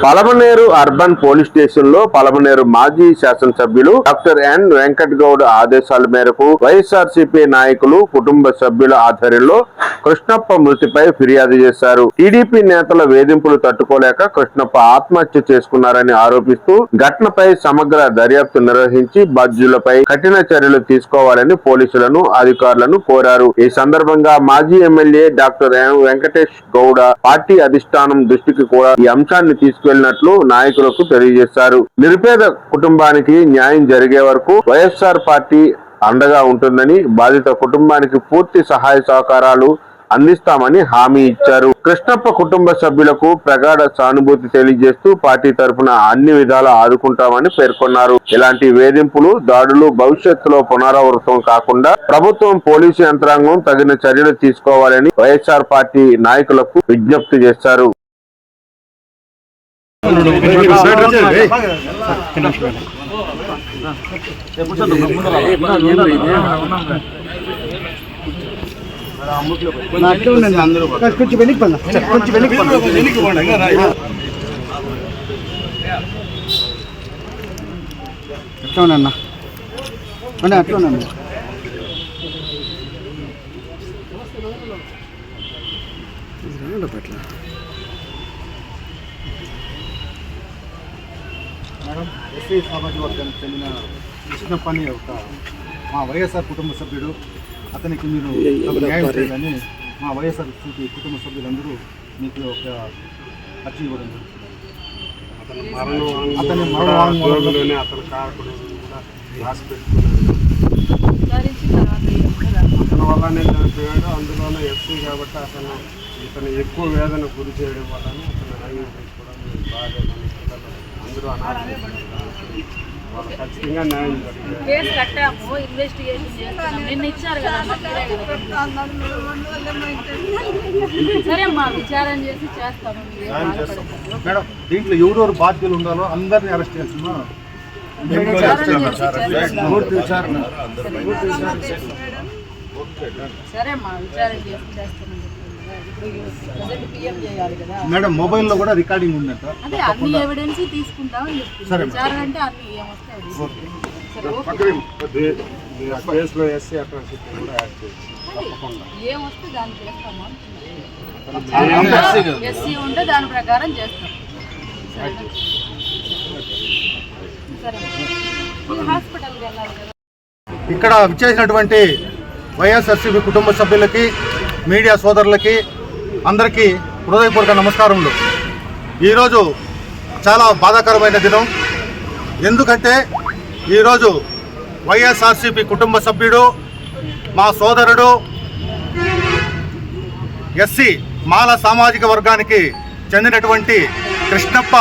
Palamaner urban police station లో పలమనేరు మాజీ శాసనసభ్యులు డాక్టర్ ఎన్ వెంకట్ గౌడ్ ఆదేశాల మేరకు వైఎస్ఆర్సీపీ నాయకులు కుటుంబ సభ్యుల ఆధ్వర్యంలో కృష్ణప్ప మృతిపై ఫిర్యాదు చేశారు. టీడీపీ నేతల వేధింపులు తట్టుకోలేక కృష్ణప్ప ఆత్మహత్య చేసుకున్నారని ఆరోపిస్తూ ఘటనపై సమగ్ర దర్యాప్తు నిర్వహించి బాధ్యులపై కఠిన చర్యలు తీసుకోవాలని పోలీసులను అధికారులను కోరారు. ఈ సందర్భంగా మాజీ MLA doctor N Venkatesh Gowda party అధిష్టానం దృష్టికి కూడా ఈ అంశాన్ని తీసుకెళ్లినట్లు నాయకులకు తెలియజేశారు. నిరుపేద కుటుంబానికి న్యాయం జరిగే వరకు వైఎస్ఆర్ పార్టీ అండగా ఉంటుందని, బాధిత కుటుంబానికి పూర్తి సహాయ సహకారాలు అందిస్తామని హామీ ఇచ్చారు. కృష్ణప్ప కుటుంబ సభ్యులకు ప్రగాఢ సానుభూతి తెలియజేస్తూ పార్టీ తరఫున అన్ని విధాలా ఆదుకుంటామని పేర్కొన్నారు. ఇలాంటి వేధింపులు, దాడులు భవిష్యత్తులో పునరావృతం కాకుండా ప్రభుత్వం, పోలీసు యంత్రాంగం తగిన చర్యలు తీసుకోవాలని వైఎస్ఆర్ పార్టీ నాయకులకు విజ్ఞప్తి చేశారు. కొంచెం వెనక్కి అట్లా అట్లా మేడం, ఎస్సీ సామాజిక వర్గానికి చెందిన కృష్ణప్పని ఒక మా వైఎస్ఆర్ కుటుంబ సభ్యుడు. అతనికి మీరు న్యాయం చేయాలని మా వైఎస్ఆర్ కుటుంబ సభ్యులందరూ మీకు ఒక అర్జీ ఇవ్వడం జరుగుతుంది. అతని మరణంలోనే అతని కారకుడు కూడా రాసి పెట్టుకున్నాడు. అతని వల్లనే చనిపోయాడు. అందులోనే ఎస్సీ కాబట్టి ఇతను ఎక్కువ వేదన గురి చేయడం వల్లనే అతను రైలు తీసుకోవడం బాగా అందరూ వాళ్ళు ఖచ్చితంగా న్యాయం కేసు కట్టాము, ఇన్వెస్టిగేషన్ చేస్తాము. నిన్న ఇచ్చారు కదా, సరే అమ్మా, విచారణ చేసి చేస్తాము. మేడం, దీంట్లో ఎవరెవరు బాధ్యులు ఉండాలో అందరినీ అరెస్ట్ చేస్తున్నా. సరే అమ్మా, విచారణ చేసి చేస్తాము. మేడం, మొబైల్లో కూడా రికార్డింగ్ ఉందంట. అదే అన్ని ఎవిడెన్స్ తీసుకుంటాం. విచారణ అంటే అన్ని ఏమొస్తాయి ఏమొస్తే దాన్ని చేస్తాము. ఎస్సీ ఉంటే దాని ప్రకారం చేస్తాం. సరే, హాస్పిటల్కి వెళ్ళాలి కదా. ఇక్కడ విచ్చేసినటువంటి వైఎస్ఆర్సీపీ కుటుంబ సభ్యులకి, మీడియా సోదరులకి అందరికీ హృదయపూర్వక నమస్కారములు. ఈరోజు చాలా బాధాకరమైన దినం. ఎందుకంటే ఈరోజు వైఎస్ఆర్సీపీ కుటుంబ సభ్యుడు, మా సోదరుడు, ఎస్సీ మాల సామాజిక వర్గానికి చెందినటువంటి కృష్ణప్ప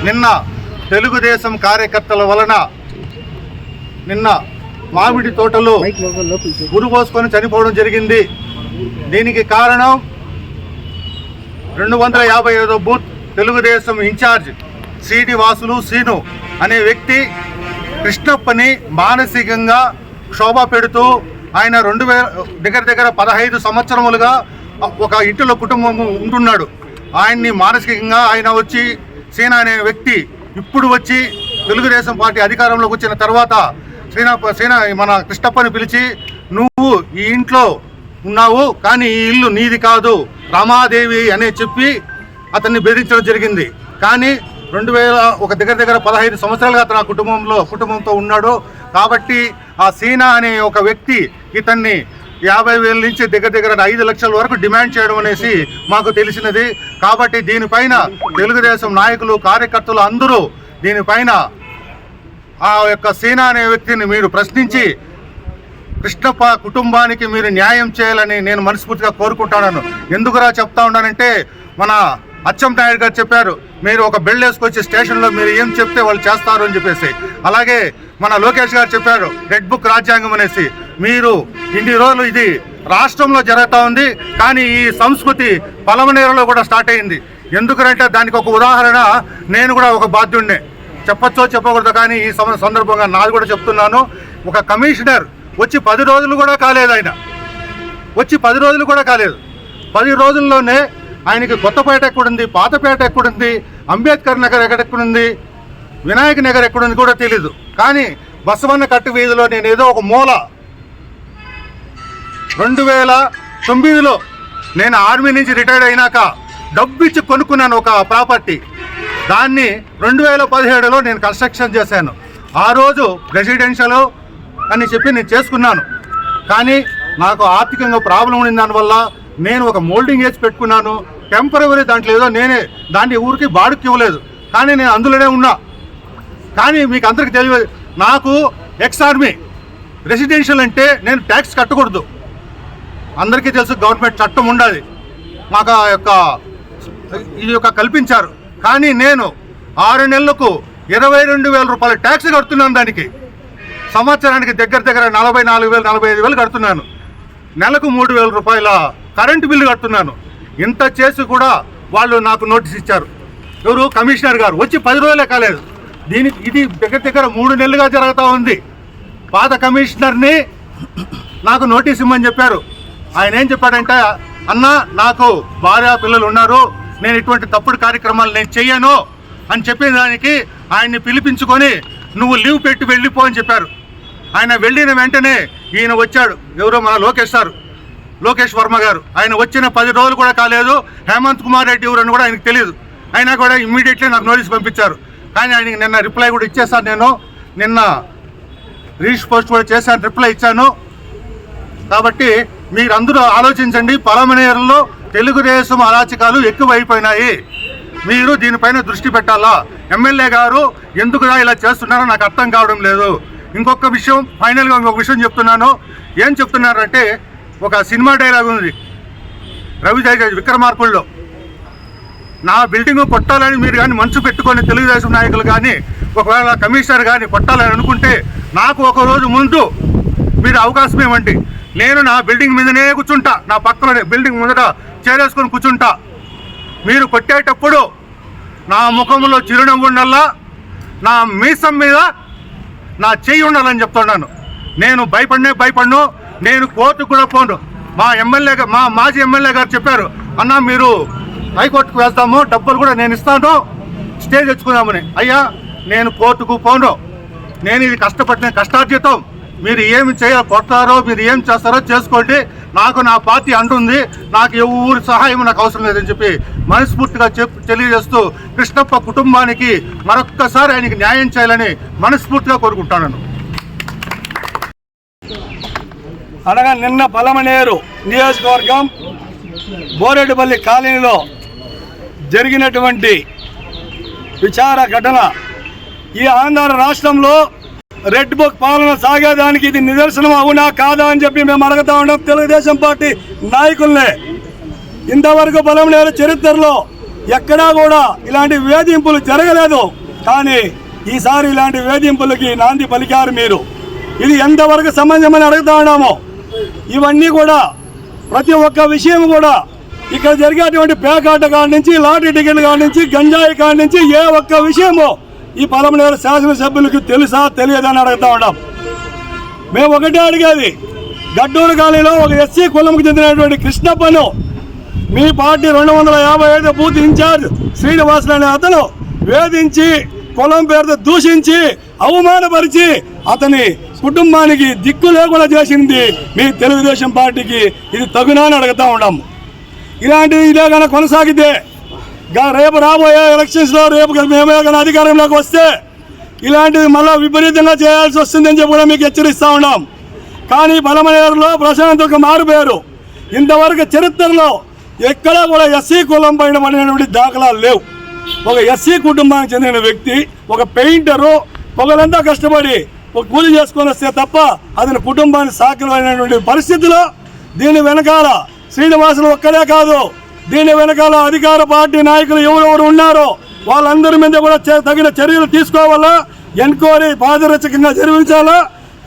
నిన్న తెలుగుదేశం కార్యకర్తల వలన నిన్న మామిడి తోటలో గురి పోసుకొని చనిపోవడం జరిగింది. దీనికి కారణం 255వ బూత్ తెలుగుదేశం ఇన్ఛార్జ్ సిడి వాసులు సీను అనే వ్యక్తి కృష్ణప్పని మానసికంగా క్షోభ పెడుతూ ఆయన దగ్గర 15 సంవత్సరములుగా ఒక ఇంటిలో కుటుంబం ఉంటున్నాడు. ఆయన్ని మానసికంగా ఆయన వచ్చి సీనా అనే వ్యక్తి ఇప్పుడు వచ్చి తెలుగుదేశం పార్టీ అధికారంలోకి వచ్చిన తర్వాత సీనా మన కృష్ణప్పని పిలిచి, నువ్వు ఈ ఇంట్లో ఉన్నావు కానీ ఈ ఇల్లు నీది కాదు, రమాదేవి అనే చెప్పి అతన్ని బెదిరించడం జరిగింది. కానీ దగ్గర 15 సంవత్సరాలుగా అతను ఆ కుటుంబంతో ఉన్నాడు. కాబట్టి ఆ సీనా అనే ఒక వ్యక్తి ఇతన్ని 50,000 నుంచి దగ్గర 5 లక్షల వరకు డిమాండ్ చేయడం అనేసి మాకు తెలిసినది. కాబట్టి దీనిపైన తెలుగుదేశం నాయకులు, కార్యకర్తలు అందరూ దీనిపైన ఆ యొక్క సీనా అనే వ్యక్తిని మీరు ప్రశ్నించి కృష్ణప్ప కుటుంబానికి మీరు న్యాయం చేయాలని నేను మనస్ఫూర్తిగా కోరుకుంటున్నాను. ఎందుకురా చెప్తా ఉన్నానంటే, మన అచ్చెన్నాయుడు గారు చెప్పారు, మీరు ఒక బెల్ వేసుకొచ్చి స్టేషన్లో మీరు ఏం చెప్తే వాళ్ళు చేస్తారు అని చెప్పేసి. అలాగే మన లోకేష్ గారు చెప్పారు రెడ్ బుక్ రాజ్యాంగం అనేసి. మీరు ఇన్ని రోజులు ఇది రాష్ట్రంలో జరుగుతూ ఉంది, కానీ ఈ సంస్కృతి పలమనేరులో కూడా స్టార్ట్ అయింది. ఎందుకంటే దానికి ఒక ఉదాహరణ నేను కూడా ఒక బాధ్యుడినే. చెప్పచ్చో చెప్పకూడదు, కానీ ఈ సందర్భంగా నాది కూడా చెప్తున్నాను. ఒక కమిషనర్ వచ్చి 10 రోజులు కూడా కాలేదు. ఆయన వచ్చి 10 రోజులు కూడా కాలేదు. 10 రోజుల్లోనే ఆయనకి కొత్తపేట ఎక్కడుంది, పాతపేట ఎక్కడుంది, అంబేద్కర్ నగర్ ఎక్కడెక్కడుంది, వినాయక నగర్ ఎక్కడుంది కూడా తెలీదు. కానీ బసవన్న కట్టు వీధిలో నేను ఏదో ఒక మూల 2009లో నేను ఆర్మీ నుంచి రిటైర్డ్ అయినాక డబ్బు ఇచ్చి కొనుక్కున్నాను ఒక ప్రాపర్టీ. దాన్ని 2017లో నేను కన్స్ట్రక్షన్ చేశాను. ఆ రోజు రెసిడెన్షియల్ అని చెప్పి నేను చేసుకున్నాను. కానీ నాకు ఆర్థికంగా ప్రాబ్లం ఉంది, దానివల్ల నేను ఒక మోల్డింగ్ వేసి పెట్టుకున్నాను టెంపరవరీ. దాంట్లో ఏదో నేనే దాన్ని ఊరికి బాడుకి ఇవ్వలేదు, కానీ నేను అందులోనే ఉన్నా. కానీ మీకు అందరికీ తెలియదు, నాకు ఎక్స్ ఆర్మీ రెసిడెన్షియల్ అంటే నేను ట్యాక్స్ కట్టకూడదు. అందరికీ తెలుసు, గవర్నమెంట్ చట్టం ఉండాలి, మాకు ఇది కల్పించారు. కానీ నేను 6 నెలలకు 22,000 రూపాయల ట్యాక్స్ కడుతున్నాను. దానికి సంవత్సరానికి దగ్గర 44,000 45,000 కడుతున్నాను. నెలకు 3,000 రూపాయల కరెంటు బిల్లు కడుతున్నాను. ఇంత చేసి కూడా వాళ్ళు నాకు నోటీస్ ఇచ్చారు. ఎవరు? కమిషనర్ గారు వచ్చి 10 రోజులే కాలేదు. ఇది దగ్గర 3 నెలలుగా జరుగుతూ ఉంది. పాత కమిషనర్ని నాకు నోటీస్ ఇమ్మని చెప్పారు. ఆయన ఏం చెప్పాడంటే, అన్న నాకు భార్య పిల్లలు ఉన్నారు, నేను ఇటువంటి తప్పుడు కార్యక్రమాలు నేను చెయ్యను అని చెప్పేదానికి ఆయన్ని పిలిపించుకొని నువ్వు లీవ్ పెట్టి వెళ్ళిపో అని చెప్పారు. ఆయన వెళ్ళిన వెంటనే ఈయన వచ్చాడు. ఎవరో మన లోకేష్ వర్మ గారు. ఆయన వచ్చిన 10 రోజులు కూడా కాలేదు. హేమంత్ కుమార్ రెడ్డి ఎవరని కూడా ఆయనకు తెలియదు. అయినా కూడా ఇమ్మీడియట్లీ నాకు నోటీస్ పంపించారు. కానీ ఆయనకి నిన్న రిప్లై కూడా ఇచ్చేసాను. నేను నిన్న రీచ్ పోస్ట్ కూడా చేశాను, రిప్లై ఇచ్చాను. కాబట్టి మీరందరూ ఆలోచించండి. పలమనేరులో తెలుగుదేశం అరాచకాలు ఎక్కువైపోయినాయి. మీరు దీనిపైన దృష్టి పెట్టాలా. ఎమ్మెల్యే గారు ఎందుకు ఇలా చేస్తున్నారో నాకు అర్థం కావడం లేదు. ఇంకొక విషయం, ఫైనల్గా ఇంకొక విషయం చెప్తున్నాను. ఏం చెప్తున్నారంటే, ఒక సినిమా డైలాగ్ ఉంది రవితేజ విక్రమార్కుల్లో, నా బిల్డింగ్ కొట్టాలని మీరు కానీ మనసు పెట్టుకొని తెలుగుదేశం నాయకులు కానీ ఒకవేళ కమిషనర్ కానీ కొట్టాలని అనుకుంటే నాకు ఒక రోజు ముందు మీరు అవకాశం ఇవ్వండి. నేను నా బిల్డింగ్ మీదనే కూర్చుంటా, నా పక్కనే బిల్డింగ్ ముందట చేరేసుకొని కూర్చుంటా. మీరు కొట్టేటప్పుడు నా ముఖంలో చిరునవ్వు ఉండాలా, నా మీసం మీద నా చెయ్యి ఉండాలని చెప్తున్నాను. నేను భయపడను. నేను కోర్టుకు కూడా పోను. మా మాజీ ఎమ్మెల్యే గారు చెప్పారు, అన్న మీరు హైకోర్టుకు వెళ్తాము, డబ్బులు కూడా నేను ఇస్తాను, స్టే తెచ్చుకుందామని. అయ్యా నేను కోర్టుకు పోను. నేను ఇది కష్టపడిన కష్టార్జితం. మీరు ఏమి కొడతారో మీరు ఏం చేస్తారో చేసుకోండి. నాకు నా పార్టీ అంటుంది, నాకు ఎవరి సహాయం నాకు అవసరం లేదని చెప్పి మనస్ఫూర్తిగా తెలియజేస్తూ కృష్ణప్ప కుటుంబానికి మరొక్కసారి ఆయనకి న్యాయం చేయాలని మనస్ఫూర్తిగా కోరుకుంటాను. అనగా నిన్న పలమనేరు నియోజకవర్గం బోరెడ్డిపల్లి కాలనీలో జరిగినటువంటి విచార ఘటన ఈ ఆంధ్ర రాష్ట్రంలో రెడ్ బుక్ పాలన సాగేదానికి ఇది నిదర్శనం అవునా కాదా అని చెప్పి మేము అడుగుతా ఉన్నాం తెలుగుదేశం పార్టీ నాయకుల్నే. ఇంతవరకు పలమనేరు చరిత్రలో ఎక్కడా కూడా ఇలాంటి వేధింపులు జరగలేదు. కానీ ఈసారి ఇలాంటి వేధింపులకి నాంది పలికారు మీరు. ఇది ఎంతవరకు సమంజమని అడుగుతా ఉన్నాము. ఇవన్నీ కూడా ప్రతి ఒక్క విషయం కూడా ఇక్కడ జరిగేటువంటి పేకాట కాడి నుంచి, లాటరీ టికెట్ల కాడి నుంచి, గంజాయి కాడి నుంచి ఏ ఒక్క విషయమో ఈ పలమనేరు శాసనసభ్యులకు తెలుసా తెలియదని అడుగుతా ఉన్నాం. మేము ఒకటే అడిగేది, గడ్డూరు కాలనీలో ఒక ఎస్సీ కులంకు చెందినటువంటి కృష్ణప్పను మీ పార్టీ 255 బూత్ ఇన్ఛార్జ్ శ్రీనివాసులు అనే అతను వేధించి, కులం పేరుతో దూషించి, అవమానపరిచి అతని కుటుంబానికి దిక్కు లేకుండా చేసింది మీ తెలుగుదేశం పార్టీకి. ఇది తగునా అని అడుగుతా ఉన్నాము. ఇదే కనుక కొనసాగితే రేపు రాబోయే ఎలక్షన్స్లో రేపు మేమే కానీ అధికారంలోకి వస్తే ఇలాంటివి మళ్ళీ విపరీతంగా చేయాల్సి వస్తుందని చెప్పి కూడా మీకు హెచ్చరిస్తూ ఉన్నాం. కానీ పలమనేరులో ప్రశాంతంగా మారిపోయారు. ఇంతవరకు చరిత్రలో ఎక్కడా కూడా ఎస్సీ కులం పైన పడినటువంటి దాఖలాలు లేవు. ఒక ఎస్సీ కుటుంబానికి చెందిన వ్యక్తి, ఒక పెయింటరు పొగలంతా కష్టపడి ఒక కూలి చేసుకొని వస్తే తప్ప అతని కుటుంబాన్ని సాకలైనటువంటి పరిస్థితిలో దీని వెనకాల శ్రీనివాసులు ఒక్కడే కాదు, దీని వెనకాల అధికార పార్టీ నాయకులు ఎవరెవరు ఉన్నారో వాళ్ళందరి మీద కూడా తగిన చర్యలు తీసుకోవాలా, ఎంక్వైరీ పారదర్శకంగా జరిపించాలా.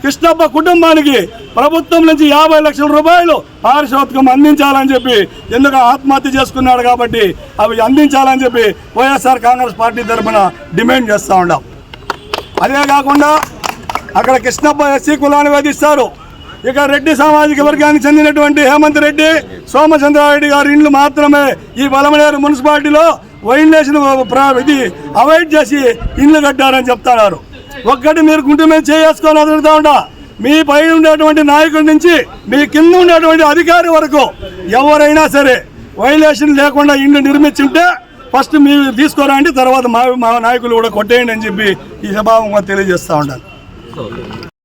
కృష్ణప్ప కుటుంబానికి ప్రభుత్వం నుంచి 50 లక్షల రూపాయలు పారితోషికం అందించాలని చెప్పి, ఎందుకు ఆత్మహత్య చేసుకున్నాడు కాబట్టి అవి అందించాలని చెప్పి వైఎస్ఆర్ కాంగ్రెస్ పార్టీ తరఫున డిమాండ్ చేస్తూ ఉన్నాం. అదే కాకుండా అక్కడ కృష్ణప్ప ఎస్సీ కులాన్ని వేధిస్తారు. ఇక రెడ్డి సామాజిక వర్గానికి చెందినటువంటి హేమంత్ రెడ్డి, సోమచంద్రారెడ్డి గారి ఇండ్లు మాత్రమే ఈ పలమనేరు మున్సిపాలిటీలో వైలేషన్ ఇది అవాయిడ్ చేసి ఇల్లు కట్టారని చెప్తున్నారు. ఒక్కటి మీరు గుంటె మీద చేసుకొని వదులుతా ఉంటా, మీ పై ఉండేటువంటి నాయకుడి నుంచి మీ కింద ఉండేటువంటి అధికారి వరకు ఎవరైనా సరే వైలేషన్ లేకుండా ఇల్లు నిర్మించుంటే ఫస్ట్ మీరు తీసుకోరండి, తర్వాత మా నాయకులు కూడా కొట్టేయండి అని చెప్పి ఈ సభాముఖంగా తెలియజేస్తూ ఉంటాను.